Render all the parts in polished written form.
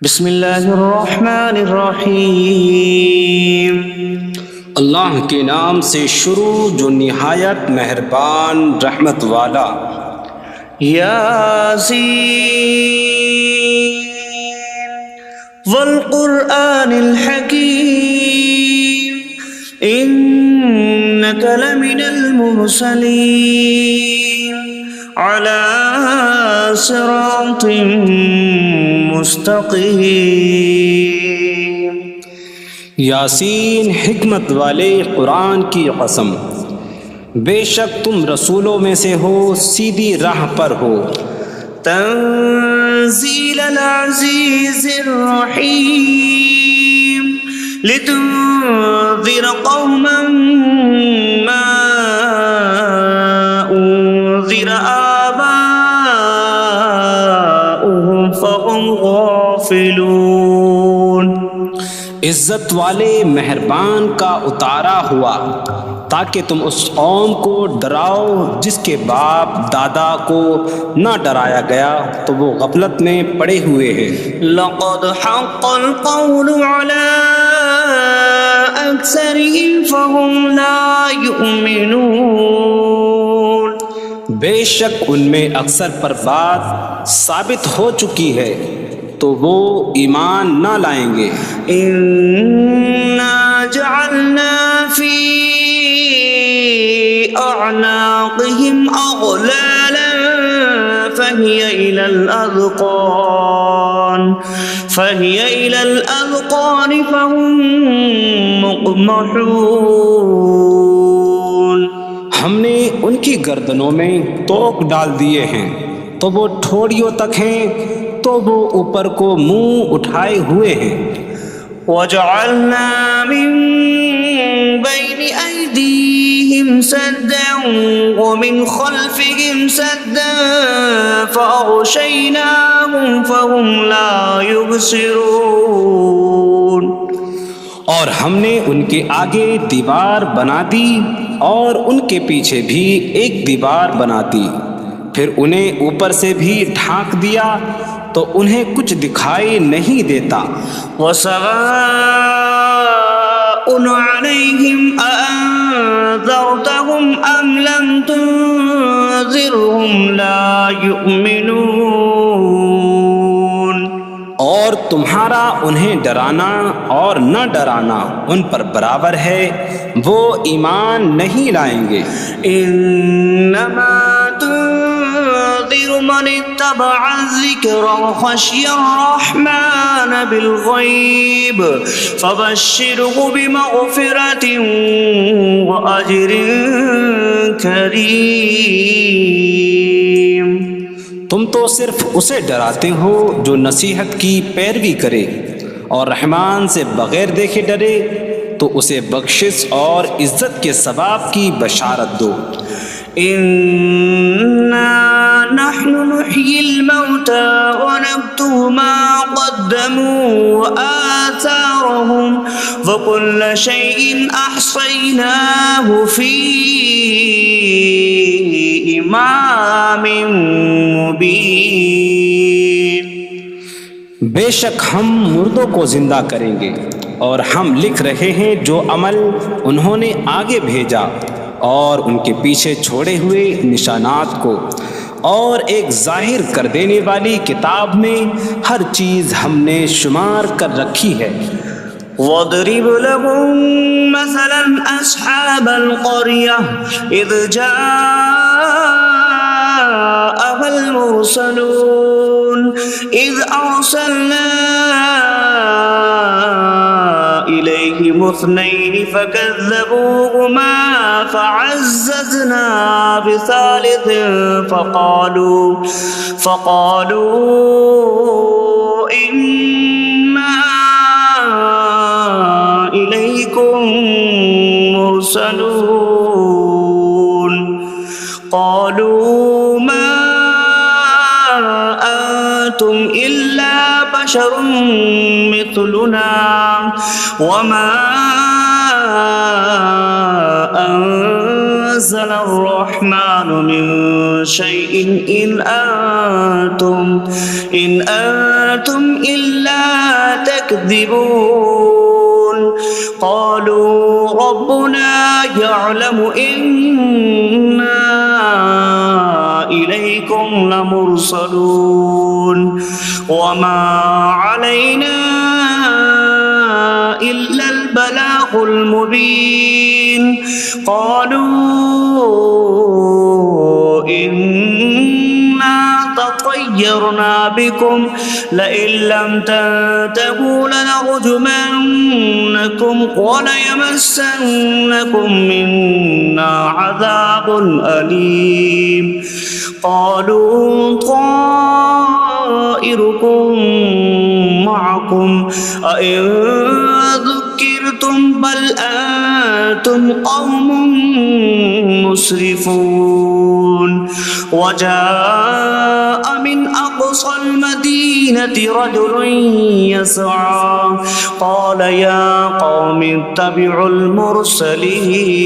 بسم اللہ الرحمن الرحیم۔ اللہ کے نام سے شروع جو نہایت مہربان رحمت والا۔ یاسین والقرآن الحکیم انک لمن المرسلین علی صراط مستقیم۔ یاسین حکمت والے قرآن کی قسم، بے شک تم رسولوں میں سے ہو، سیدھی راہ پر ہو۔ تنزیل العزیز الرحیم لتنذر قوما ما انذر آباؤهم فهم غافلون۔ عزت والے مہربان کا اتارا ہوا تاکہ تم اس قوم کو ڈراؤ جس کے باپ دادا کو نہ ڈرایا گیا تو وہ غفلت میں پڑے ہوئے ہیں۔ لقد حق القول على أكثرهم فهم لا يؤمنون۔ بے شک ان میں اکثر پر بات ثابت ہو چکی ہے تو وہ ایمان نہ لائیں گے۔ إنا جعلنا في أعناقهم أغلالا فهي إلى الأذقان فهم مقمحون۔ ہم نے ان کی گردنوں میں توق ڈال دیے ہیں تو وہ ٹھوڑیوں تک ہیں، تو وہ اوپر کو منہ اٹھائے ہوئے ہیں۔ وجعلنا من بين أيديهم سدا ومن خلفهم سدا فأغشيناهم فهم لا يبصرون۔ اور ہم نے ان کے آگے دیوار بنا دی اور ان کے پیچھے بھی ایک دیوار بنا دی، پھر انہیں اوپر سے بھی ڈھانک دیا تو انہیں کچھ دکھائی نہیں دیتا۔ وسواء عليهم أأنذرتهم أم لم تنذرهم لا يؤمنون۔ اور تمہارا انہیں ڈرانا اور نہ ڈرانا ان پر برابر ہے، وہ ایمان نہیں لائیں گے۔ انما تنذر من اتبع الذکر وخشی الرحمن بالغیب فبشره بمغفرۃ واجر کریم۔ تم تو صرف اسے ڈراتے ہو جو نصیحت کی پیروی کرے اور رحمان سے بغیر دیکھے ڈرے، تو اسے بخشش اور عزت کے ثواب کی بشارت دو۔ انا نحن نحيي الموتى ونكتب ما قدموا وآثارهم وكل شيء أحصيناه في إمام مبين۔ بے شک ہم مردوں کو زندہ کریں گے اور ہم لکھ رہے ہیں جو عمل انہوں نے آگے بھیجا اور ان کے پیچھے چھوڑے ہوئے نشانات کو، اور ایک ظاہر کر دینے والی کتاب میں ہر چیز ہم نے شمار کر رکھی ہے۔ وَاضْرِبْ لَهُم مَّثَلًا أَصْحَابَ الْقَرْيَةِ إِذْ جَاءَهَا الْمُرْسَلُونَ إِذْ أَرْسَلْنَا إِلَيْهِمُ اثْنَيْنِ فَكَذَّبُوهُمَا فَعَزَّزْنَا بِثَالِثٍ فَقَالُوا إِنَّا إِلَيْكُمْ مُرْسَلُونَ قَالُوا مَا أَنْتُمْ إِلَّا بَشَرٌ مِثْلُنَا وَمَا أَنْتُمْ نزل الرحمن من شيء إن أنتم إلا تكذبون قالوا ربنا يعلم إنا إليكم لمرسلون وما علينا إلا البلاغ المبين قالوا إنا تطيرنا بكم لئن لم تنتهوا لنرجمنكم وليمسنكم منا عذاب أليم قالوا طائركم معكم أئن ذكرتم بل أنتم قوم مسرفون وجاء من أقصى المدينة رجل يسعى قال يا قوم اتبعوا المرسلين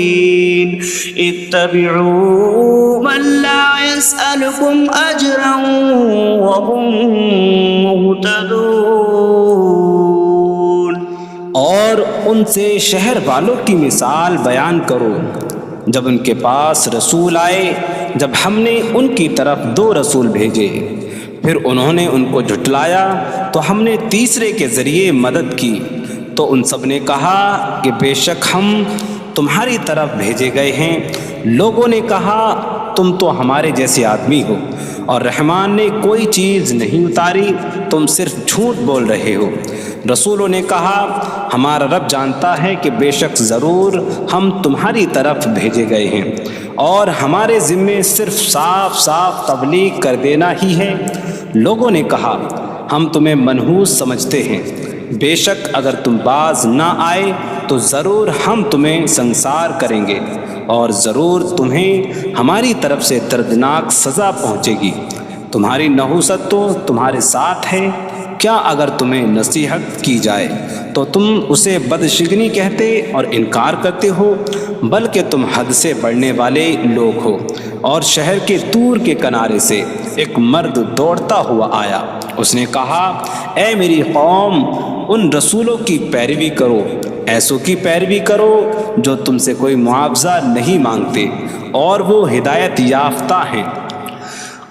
اتبعوا من لا يسألكم أجرا وهم مهتدون اور ان سے شہر والوں کی مثال بیان کرو جب ان کے پاس رسول آئے جب ہم نے ان کی طرف 2 رسول بھیجے پھر انہوں نے ان کو جھٹلایا تو ہم نے تیسرے کے ذریعے مدد کی تو ان سب نے کہا کہ بے شک ہم تمہاری طرف بھیجے گئے ہیں لوگوں نے کہا تم تو ہمارے جیسے آدمی ہو اور رحمان نے کوئی چیز نہیں اتاری تم صرف جھوٹ بول رہے ہو رسولوں نے کہا ہمارا رب جانتا ہے کہ بے شک ضرور ہم تمہاری طرف بھیجے گئے ہیں اور ہمارے ذمے صرف صاف صاف تبلیغ کر دینا ہی ہے لوگوں نے کہا ہم تمہیں منحوس سمجھتے ہیں بے شک اگر تم باز نہ آئے تو ضرور ہم تمہیں سنسار کریں گے اور ضرور تمہیں ہماری طرف سے دردناک سزا پہنچے گی تمہاری نحوست تو تمہارے ساتھ ہے کیا اگر تمہیں نصیحت کی جائے تو تم اسے بدشگنی کہتے اور انکار کرتے ہو بلکہ تم حد سے بڑھنے والے لوگ ہو اور شہر کے دور کے کنارے سے ایک مرد دوڑتا ہوا آیا اس نے کہا اے میری قوم ان رسولوں کی پیروی کرو ایسوں کی پیروی کرو جو تم سے کوئی معاوضہ نہیں مانگتے اور وہ ہدایت یافتہ ہیں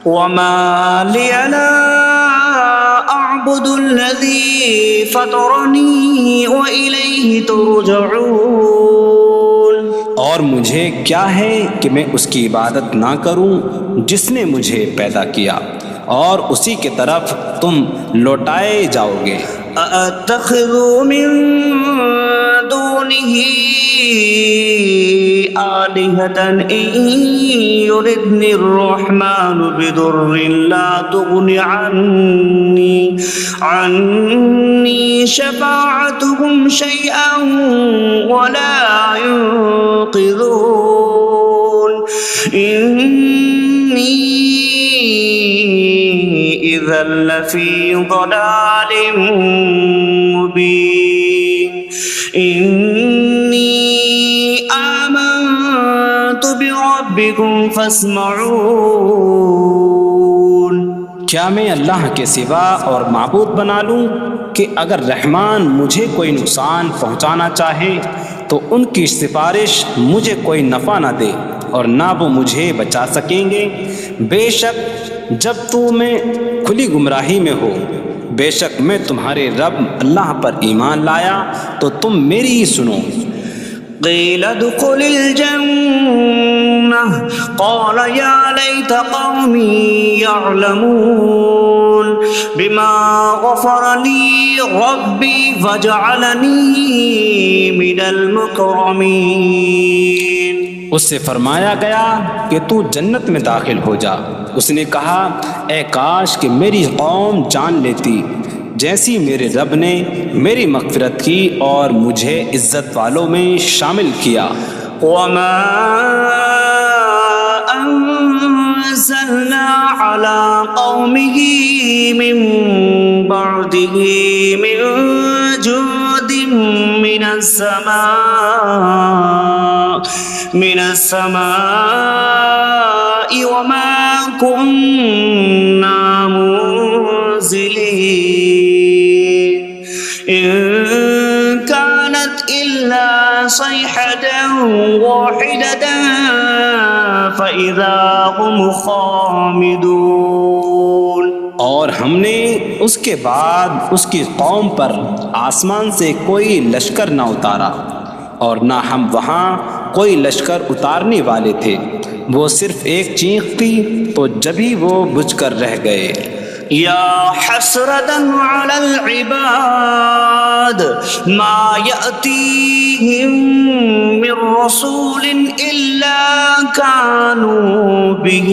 وما لي لا أعبد الذي فطرني وإليه ترجعون اور مجھے کیا ہے کہ میں اس کی عبادت نہ کروں جس نے مجھے پیدا کیا اور اسی کی طرف تم لوٹائے جاؤ گے أأتخذ من دونه آلهة إن يردني الرحمن بضر لا تغن عني شفاعتهم شيئا ولا ينقذون إني إذا لفي ضلال مبين إني آمنت بربكم فاسمعون کیا میں اللہ کے سوا اور معبود بنا لوں کہ اگر رحمان مجھے کوئی نقصان پہنچانا چاہے تو ان کی سفارش مجھے کوئی نفع نہ دے اور نہ وہ مجھے بچا سکیں گے بے شک جب تو میں کھلی گمراہی میں ہو بے شک میں تمہارے رب اللہ پر ایمان لایا تو تم میری ہی سنو قيل ادخل الجنة قال يا ليت قومي يعلمون بما غفر لي ربي فجعلني من المكرمين اس سے فرمایا گیا کہ تو جنت میں داخل ہو جا اس نے کہا اے کاش کہ میری قوم جان لیتی جیسی میرے رب نے میری مغفرت کی اور مجھے عزت والوں میں شامل کیا وما أنزلنا على قومه من بعده من جود من من السماء وما كنا منزلين إن كانت إلا صيحة واحدة فإذا هم خامدون. اور ہم نے اس کے بعد اس کی قوم پر آسمان سے کوئی لشکر نہ اتارا اور نہ ہم وہاں کوئی لشکر اتارنے والے تھے. وہ صرف ایک چیخ تھی تو جبھی وہ بجھ کر رہ گئے. یا حسرة على العباد ما يأتيهم من رسول إلا كانوا به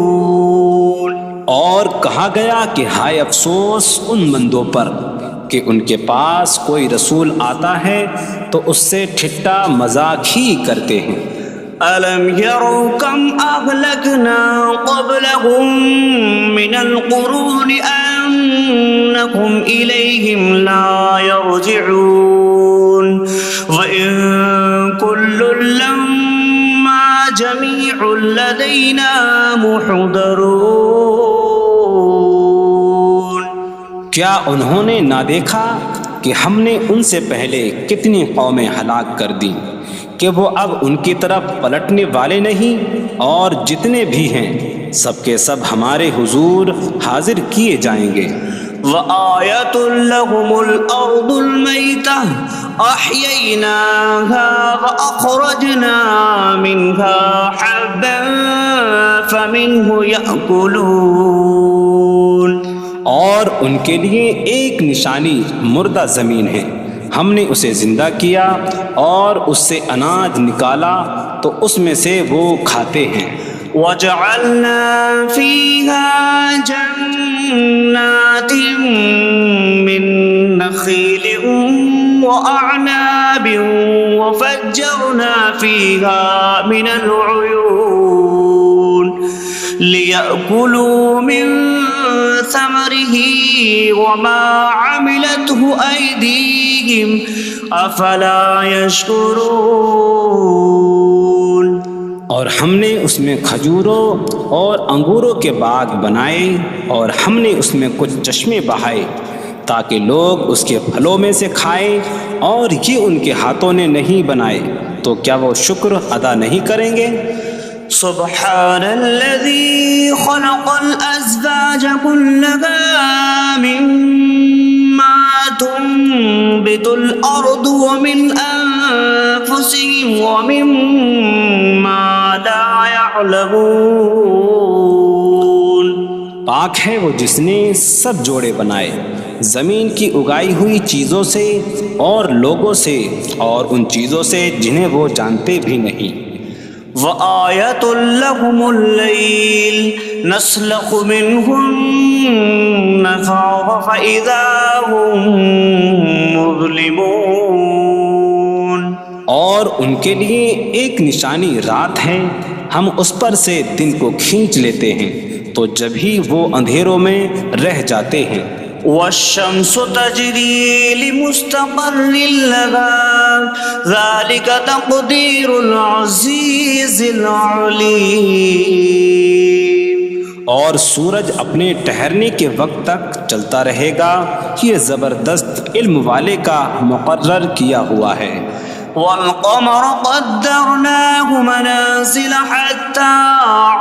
يستهزئون. اور کہا گیا کہ ہائے افسوس ان بندوں پر کہ ان کے پاس کوئی رسول آتا ہے تو اس سے ٹھٹا مذاق ہی کرتے ہیں. أَلَمْ يَرَوْا كَمْ أَهْلَكْنَا قَبْلَهُمْ مِنَ الْقُرُونِ أَنَّكُمْ إِلَيْهِمْ لَا يَرْجِعُونَ وَإِن كُلٌّ لَمَّا جَمِيعٌ لَدَيْنَا مُحْضَرُونَ. کیا انہوں نے نہ دیکھا کہ ہم نے ان سے پہلے کتنی قومیں ہلاک کر دیں کہ وہ اب ان کی طرف پلٹنے والے نہیں، اور جتنے بھی ہیں سب کے سب ہمارے حضور حاضر کیے جائیں گے. وَآيَةٌ لَهُمُ الْأَرْضُ الْمَيْتَةُ أَحْيَيْنَاهَا وَأَخْرَجْنَا مِنْهَا حَبًّا فَمِنْهُ يَأْكُلُونَ. اور ان کے لیے ایک نشانی مردہ زمین ہے، ہم نے اسے زندہ کیا اور اس سے اناج نکالا تو اس میں سے وہ کھاتے ہیں. وَجَعَلْنَا فِيهَا جَنَّاتٍ مِّن نَخِيلٍ وَأَعْنَابٍ وَفَجَّرْنَا فِيهَا مِنَ الْعُيُونِ لِيَأْكُلُوا مِن ثَمَرِهِ وَمَا عَمِلَتْهُ أَيْدِيهِمْ أَفَلَا يَشْكُرُونَ. اور ہم نے اس میں کھجوروں اور انگوروں کے باغ بنائے اور ہم نے اس میں کچھ چشمے بہائے تاکہ لوگ اس کے پھلوں میں سے کھائیں، اور یہ ان کے ہاتھوں نے نہیں بنائے تو کیا وہ شکر ادا نہیں کریں گے؟ سبحان الذي خلق الأزواج كلها مما تنبت الأرض ومن أنفسهم ومما لا يعلمون. پاک ہے وہ جس نے سب جوڑے بنائے زمین کی اگائی ہوئی چیزوں سے اور لوگوں سے اور ان چیزوں سے جنہیں وہ جانتے بھی نہیں. وَآيَةٌ لَهُمُ اللَّيْلُ نَسْلَخُ مِنْهُ النَّهَارَ فَإِذَا هُمْ مُظْلِمُونَ. اور ان کے لیے ایک نشانی رات ہے، ہم اس پر سے دن کو کھینچ لیتے ہیں تو جبھی وہ اندھیروں میں رہ جاتے ہیں. وَالشَّمْسُ تَجْرِي لِمُسْتَقَرٍّ لَهَا ذَلِكَ تَقْدِيرُ الْعَزِيزِ الْعَلِيمِ. اور سورج اپنے ٹھہرنے کے وقت تک چلتا رہے گا، یہ زبردست علم والے کا مقرر کیا ہوا ہے. وَالْقَمَرَ قَدَّرْنَاهُ مَنَازِلَ حَتَّى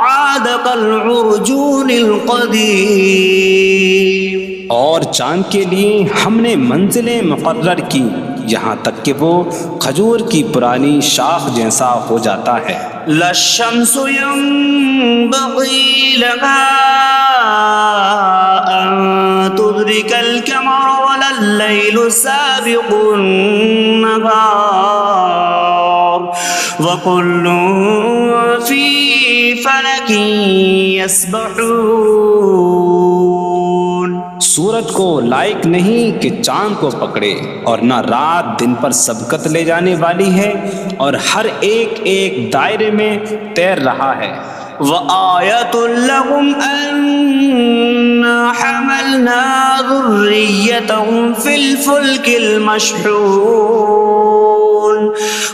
عَادَ كَالْعُرْجُونِ الْقَدِيمِ. اور چاند کے لیے ہم نے منزلیں مقرر کی یہاں تک کہ وہ کھجور کی پرانی شاخ جیسا ہو جاتا ہے. لا الشمس ينبغي لها أن تدرك القمر ولا الليل سابق النهار وكل في فلك يسبحون. سورج کو لائق نہیں کہ چاند کو پکڑے، اور نہ رات دن پر سبقت لے جانے والی ہے، اور ہر ایک ایک دائرے میں تیر رہا ہے. وَآيَةٌ لَهُمْ أَنَّا حَمَلْنَا ذُرِّيَّتَهُمْ في الفلك المشحون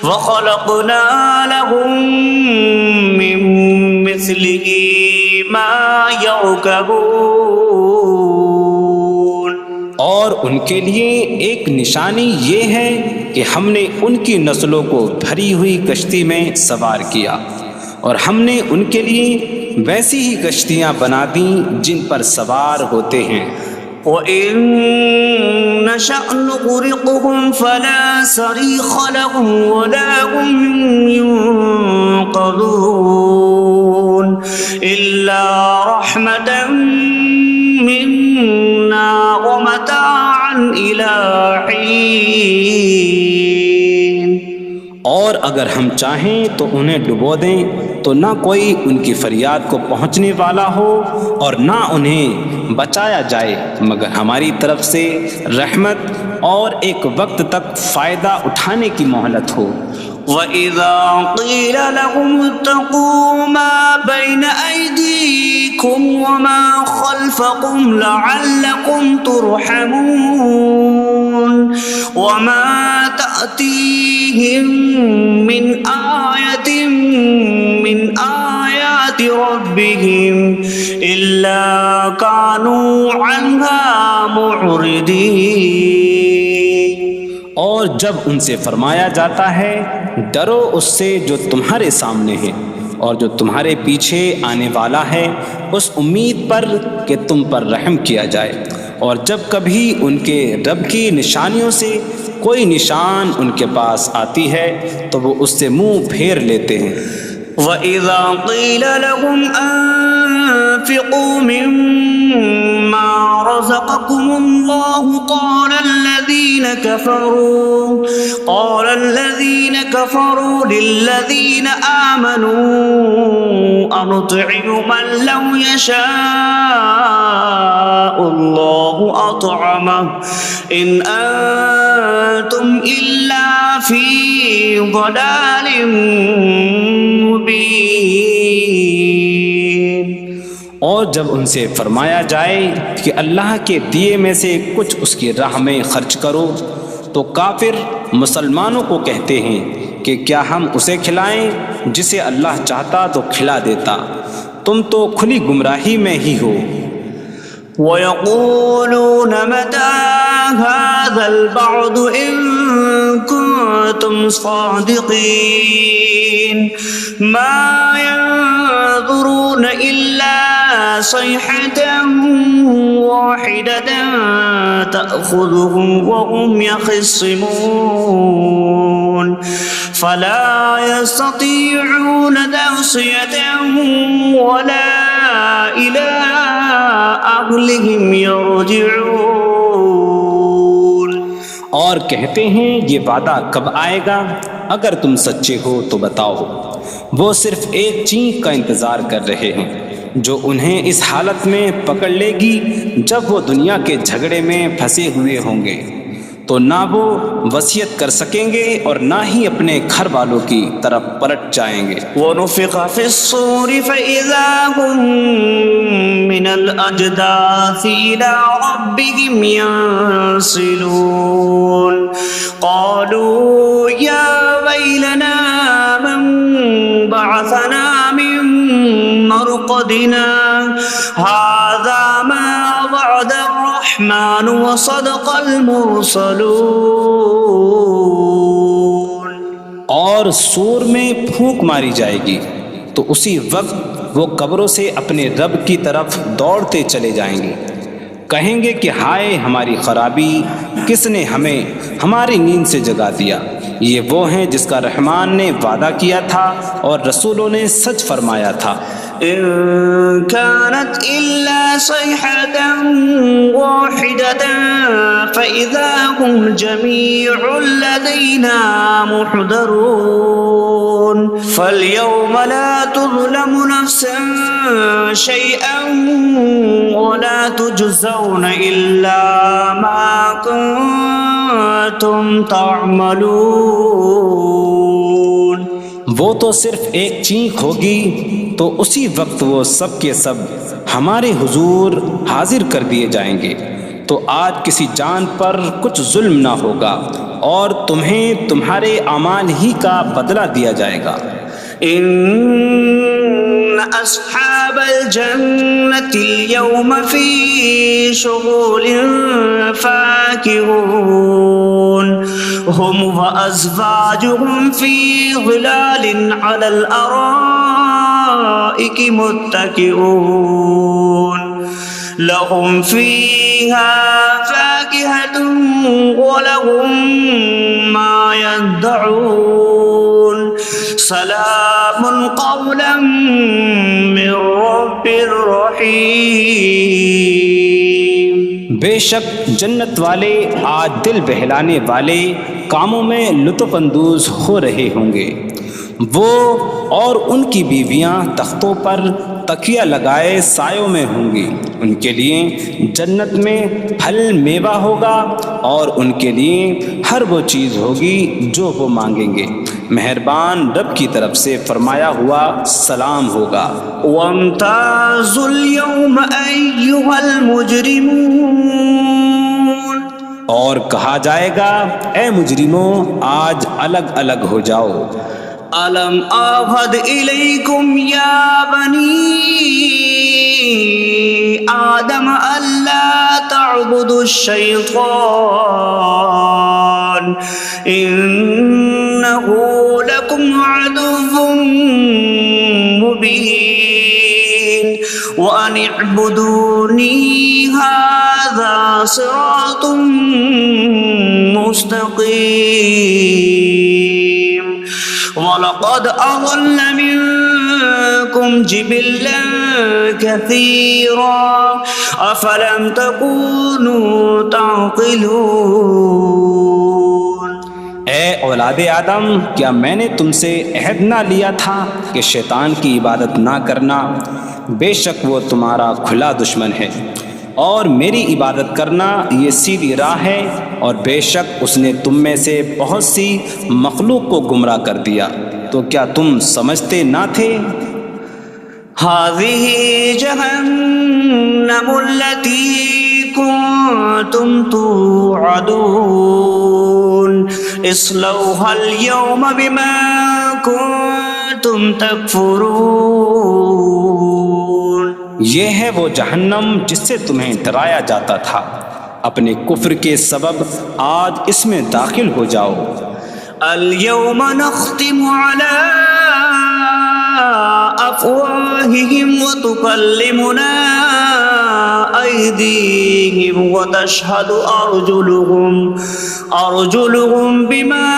وخلقنا لهم من مثله ما يركبون۔ اور ان کے لیے ایک نشانی یہ ہے کہ ہم نے ان کی نسلوں کو بھری ہوئی کشتی میں سوار کیا، اور ہم نے ان کے لیے ویسی ہی کشتیاں بنا دیں جن پر سوار ہوتے ہیں۔ وَإِن نَّشَأْ نُغْرِقْهُمْ فَلَا صَرِيخَ لَهُمْ وَلَا هُمْ يُنقَذُونَ إِلَّا رَحْمَةً مِّنَّا وَمَتَاعًا إِلَىٰ حِينٍ۔ اور اگر ہم چاہیں تو انہیں ڈبو دیں تو نہ کوئی ان کی فریاد کو پہنچنے والا ہو اور نہ انہیں بچایا جائے مگر ہماری طرف سے رحمت اور ایک وقت تک فائدہ اٹھانے کی مہلت ہو۔ وَإِذَا قِيلَ لَهُمُ اتَّقُوا مَا بَيْنَ أَيْدِيكُمْ وَمَا خَلْفَكُمْ لَعَلَّكُمْ تُرْحَمُونَ وَمَا تَأْتِيهِم مِّنْ آيَةٍ مِّنْ آيَاتِ رَبِّهِمْ إِلَّا كَانُوا عَنْهَا مُعْرِضِينَ۔ اور جب ان سے فرمایا جاتا ہے ڈرو اس سے جو تمہارے سامنے ہے اور جو تمہارے پیچھے آنے والا ہے، اس امید پر کہ تم پر رحم کیا جائے، اور جب کبھی ان کے رب کی نشانیوں سے کوئی نشان ان کے پاس آتی ہے تو وہ اس سے منہ پھیر لیتے ہیں۔ وَإِذَا قِيلَ لَهُمْ أَنفِقُوا مِمَّا رَزَقَكُمُ اللَّهُ قَالَ الَّذِينَ كَفَرُوا لِلَّذِينَ آمَنُوا أَنُطْعِمُ مَن لَّوْ يَشَاءُ اللَّهُ أَطْعَمَهُ إِنْ أَنتُمْ إِلَّا فِي ضَلَالٍ مبین۔ اور جب ان سے فرمایا جائے کہ اللہ کے دیے میں سے کچھ اس کی راہ میں خرچ کرو تو کافر مسلمانوں کو کہتے ہیں کہ کیا ہم اسے کھلائیں جسے اللہ چاہتا تو کھلا دیتا، تم تو کھلی گمراہی میں ہی ہو۔ وَيَقُولُونَ مَتَىٰ هَٰذَا الْوَعْدُ إِن كُنتُمْ صَادِقِينَ مَا يَنظُرُونَ إِلَّا صَيْحَةً وَاحِدَةً تَأْخُذُهُمْ وَهُمْ يَخِصِّمُونَ فَلَا يَسْتَطِيعُونَ تَوْصِيَةً وَلَا إِلَىٰ أَهْلِهِمْ يَرْجِعُونَ۔ اور کہتے ہیں یہ وعدہ کب آئے گا؟ اگر تم سچے ہو تو بتاؤ۔ وہ صرف ایک چینک کا انتظار کر رہے ہیں جو انہیں اس حالت میں پکڑ لے گی جب وہ دنیا کے جھگڑے میں پھنسے ہوئے ہوں گے، تو نہ وہ وصیت کر سکیں گے اور نہ ہی اپنے گھر والوں کی طرف پلٹ جائیں گے۔ وَنُفِخَ فِي الصُّورِ فَإِذَا هُم مِّنَ الْأَجْدَاثِ إِلَىٰ رَبِّهِمْ يَنسِلُونَ قَالُوا يَا وَيْلَنَا مَن بَعَثَنَا مِن مَّرْقَدِنَا هَٰذَا مَا وَعَدَ الرَّحْمَٰنُ وَصَدَقَ الْمُرْسَلُونَ۔ اور سور میں پھونک ماری جائے گی تو اسی وقت وہ قبروں سے اپنے رب کی طرف دوڑتے چلے جائیں گے، کہیں گے کہ ہائے ہماری خرابی، کس نے ہمیں ہماری نیند سے جگا دیا۔ یہ وہ ہیں جس کا رحمان نے وعدہ کیا تھا اور رسولوں نے سچ فرمایا تھا۔ إن كانت إلا صيحة واحدة فإذا هم جميع لدينا محضرون فاليوم لا تظلم نفس شيئا ولا تجزون إلا ما كنتم تعملون۔ وہ تو صرف ایک چینک ہوگی تو اسی وقت وہ سب کے سب ہمارے حضور حاضر کر دیے جائیں گے، تو آج کسی جان پر کچھ ظلم نہ ہوگا اور تمہیں تمہارے اعمال ہی کا بدلہ دیا جائے گا۔ إن أصحاب الجنة اليوم في شغل فاكهون هم وأزواجهم في ظلال على الأرائك متكئون لهم فيها فاكهة ولهم ما يدعون سلام قولا من رب رحیم۔ بے شک جنت والے آج دل بہلانے والے کاموں میں لطف اندوز ہو رہے ہوں گے۔ وہ اور ان کی بیویاں تختوں پر تکیہ لگائے سایوں میں ہوں گی۔ ان کے لیے جنت میں پھل میوہ ہوگا اور ان کے لیے ہر وہ چیز ہوگی جو وہ مانگیں گے۔ مہربان رب کی طرف سے فرمایا ہوا سلام ہوگا۔ وامتازوا اليوم أيها المجرمون، اور کہا جائے گا اے مجرموں آج الگ الگ ہو جاؤ۔ ألم أعهد إليكم يا بني آدم ألا تعبدوا الشيطان إنه لكم عدو مبين وأن اعبدوني هذا صراط مستقيم وَلَقَدْ أَضَلَّ مِنكُمْ جِبِلًّا كَثِيرًا أَفَلَمْ تَكُونُوا تَعْقِلُونَ۔ اے اولاد آدم، کیا میں نے تم سے عہد نہ لیا تھا کہ شیطان کی عبادت نہ کرنا؟ بے شک وہ تمہارا کھلا دشمن ہے، اور میری عبادت کرنا یہ سیدھی راہ ہے، اور بے شک اس نے تم میں سے بہت سی مخلوق کو گمراہ کر دیا، تو کیا تم سمجھتے نہ تھے؟ هذه جهنم التي كنتم توعدون اصلوها اليوم بما كنتم تكفرون۔ یہ ہے وہ جہنم جس سے تمہیں ڈرایا جاتا تھا، اپنے کفر کے سبب آج اس میں داخل ہو جاؤ۔ اليوم نختم على أفواههم وتكلمنا أيديهم وتشهد أرجلهم بما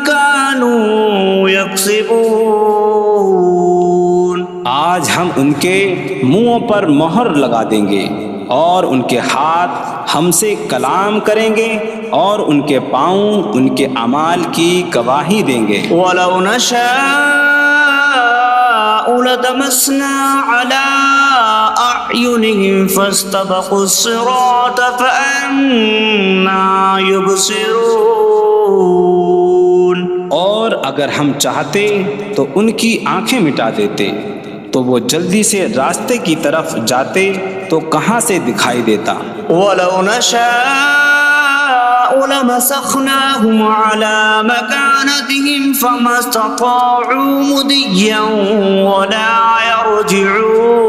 كانوا يكسبون۔ آج ہم ان کے منہوں پر مہر لگا دیں گے، اور ان کے ہاتھ ہم سے کلام کریں گے، اور ان کے پاؤں ان کے اعمال کی گواہی دیں گے۔ وَلَوْ نَشَاءُ لَطَمَسْنَا عَلَىٰ أَعْيُنِهِمْ فَاسْتَبَقُوا الصِّرَاطَ فَأَنَّىٰ يُبْصِرُونَ۔ اور اگر ہم چاہتے تو ان کی آنکھیں مٹا دیتے، تو وہ جلدی سے راستے کی طرف جاتے تو کہاں سے دکھائی دیتا۔ وَلَوْ نَشَاءُ لَمَسَخْنَاهُمْ عَلَىٰ مَكَانَتِهِمْ فَمَا اسْتَطَاعُوا مُضِيًّا وَلَا يَرْجِعُونَ۔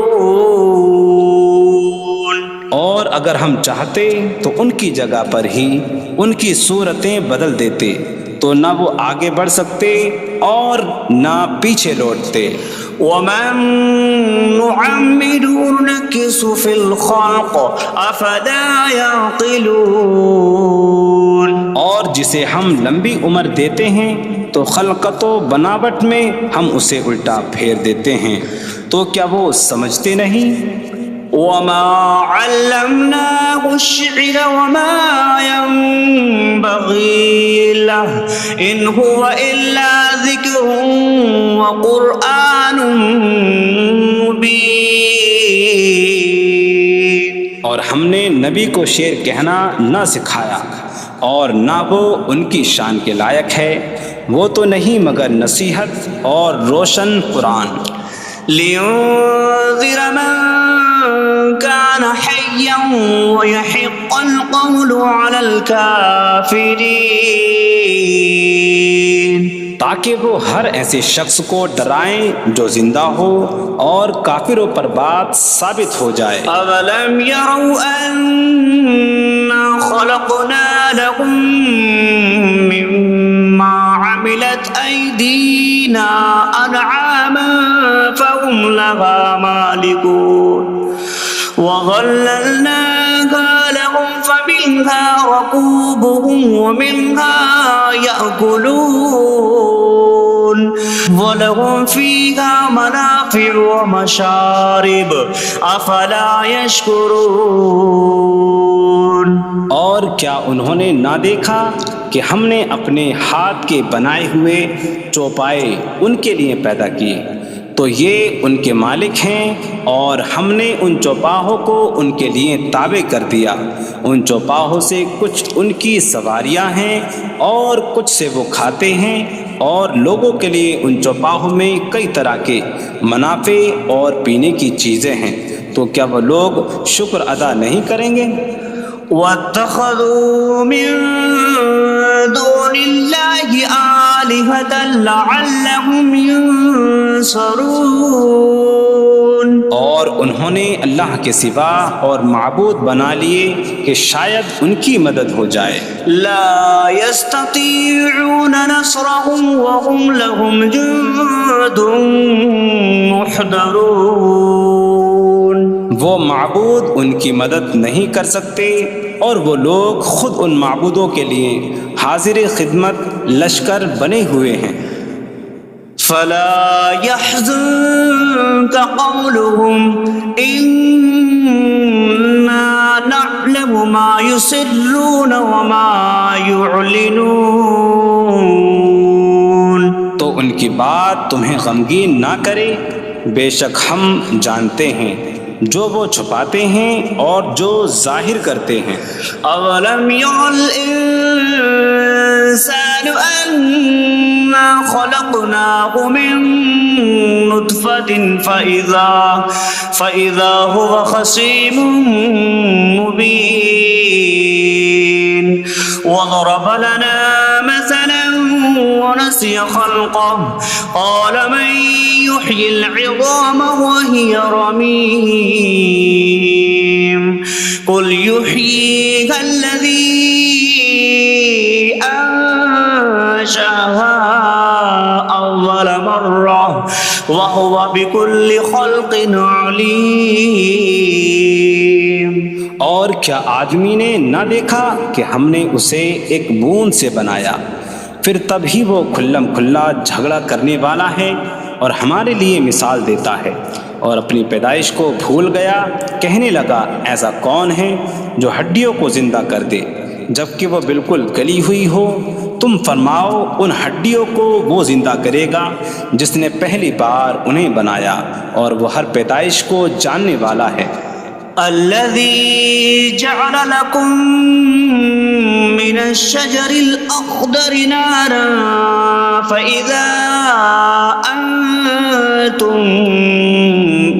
اور اگر ہم چاہتے تو ان کی جگہ پر ہی ان کی صورتیں بدل دیتے، تو نہ وہ آگے بڑھ سکتے اور نہ پیچھے لوٹتے۔ وَمَن نُعَمِّرْهُ نُنَكِّسْهُ فِي الْخَلْقِ أَفَلَا يَعْقِلُونَ۔ اور جسے ہم لمبی عمر دیتے ہیں تو خلقت و بناوٹ میں ہم اسے الٹا پھیر دیتے ہیں، تو کیا وہ سمجھتے نہیں؟ وَمَا عَلَّمْنَاهُ الشِّعْرَ وَمَا يَنبَغِي لَهُ إِنْ هُوَ إِلَّا ذِكْرٌ وَقُرْآنٌ مُبِينٌ۔ اور ہم نے نبی کو شعر کہنا نہ سکھایا، اور نہ وہ ان کی شان کے لائق ہے، وہ تو نہیں مگر نصیحت اور روشن قرآن۔ لِيُنذِرَ مَن كَانَ حَيًّا حيا ويحق القول على الكافرين تاکہ وہ ہر ایسے شخص کو ڈرائیں جو زندہ ہو اور کافروں پر بات ثابت ہو جائے۔ أولم يروا أنا خلقنا لهم مما عملت أيدينا أنعاما فهم لها مالكون وظللناها لهم فمنها ركوبهم ومنها يأكلون وَلَهُمْ فِيهَا مَنَافِعُ وَمَشَارِبُ أَفَلَا يَشْكُرُونَ۔ اور کیا انہوں نے نہ دیکھا کہ ہم نے اپنے ہاتھ کے بنائے ہوئے چوپائے ان کے لیے پیدا کیے، تو یہ ان کے مالک ہیں، اور ہم نے ان چوپاہوں کو ان کے لیے تابع کر دیا۔ ان چوپاہوں سے کچھ ان کی سواریاں ہیں اور کچھ سے وہ کھاتے ہیں، اور لوگوں کے لیے ان چوپاہوں میں کئی طرح کے منافع اور پینے کی چیزیں ہیں، تو کیا وہ لوگ شکر ادا نہیں کریں گے؟ وَاتَّخَذُوا مِن دُونِ اللَّهِ آلِهَةً لَعَلَّهُمْ يُنصَرُونَ۔ اور انہوں نے اللہ کے سوا اور معبود بنا لیے کہ شاید ان کی مدد ہو جائے۔ لا يستطيعون نصرهم وهم لهم جند محضرون۔ وہ معبود ان کی مدد نہیں کر سکتے، اور وہ لوگ خود ان معبودوں کے لیے حاضر خدمت لشکر بنے ہوئے ہیں۔ فلا يحزنك قولهم إنا نعلم ما يسرون وما يعلنون۔ تو ان کی بات تمہیں غمگین نہ کرے، بے شک ہم جانتے ہیں جو وہ چھپاتے ہیں اور جو ظاہر کرتے ہیں۔ اولم ير الانسان انا خلقناه من نطفة فإذا هو خصيم مبين وضرب لنا مثلا ونسي خلقه قال من يحيي العظام وهي رميم قل يحييها الذي أنشأها أول مرة وهو بكل خلق عليم۔ اور کیا آدمی نے نہ دیکھا کہ ہم نے اسے ایک بوند سے بنایا، پھر تب ہی وہ کھلم کھلا جھگڑا کرنے والا ہے اور ہمارے لیے مثال دیتا ہے، اور اپنی پیدائش کو بھول گیا، کہنے لگا ایسا کون ہے جو ہڈیوں کو زندہ کر دے جبکہ وہ بالکل گلی ہوئی ہو؟ تم فرماؤ ان ہڈیوں کو وہ زندہ کرے گا جس نے پہلی بار انہیں بنایا، اور وہ ہر پیدائش کو جاننے والا ہے۔ الذي جعل لكم من الشجر الأخضر نارا فإذا أنتم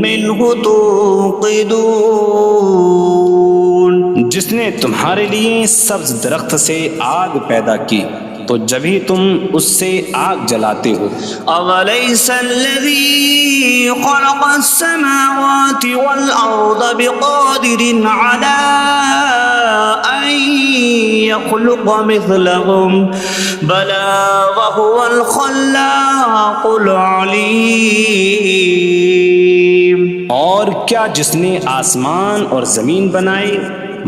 منه توقدون۔ جس نے تمہارے لیے سبز درخت سے آگ پیدا کی تو جبھی تم اس سے آگ جلاتے ہو۔ أَوَلَيْسَ الَّذِي خَلَقَ السَّمَاوَاتِ وَالْأَرْضَ بِقَادِرٍ عَلَىٰ أَن يَخْلُقَ مِثْلَهُمْ بَلَىٰ وَهُوَ الْخَلَّاقُ الْعَلِيمُ۔ اور کیا جس نے آسمان اور زمین بنائے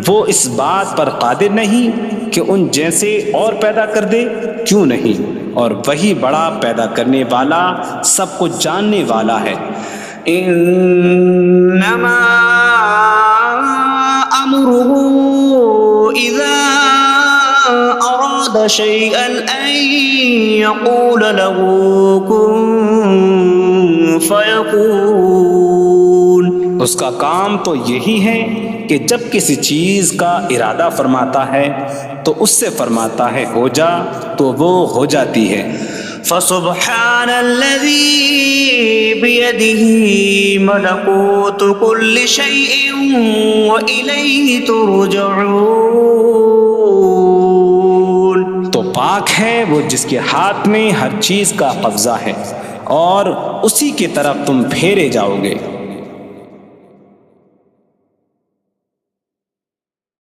وہ اس بات پر قادر نہیں کہ ان جیسے اور پیدا کر دے؟ کیوں نہیں، اور وہی بڑا پیدا کرنے والا سب کچھ جاننے والا ہے۔ انما امره اذا اراد شيئا ان يقول له كن فيكون۔ اس کا کام تو یہی ہے کہ جب کسی چیز کا ارادہ فرماتا ہے تو اس سے فرماتا ہے ہو جا، تو وہ ہو جاتی ہے۔ فسبحان الذي بيده ملكوت كل شيء وإليه ترجعون. تو پاک ہے وہ جس کے ہاتھ میں ہر چیز کا قبضہ ہے اور اسی کی طرف تم پھیرے جاؤ گے.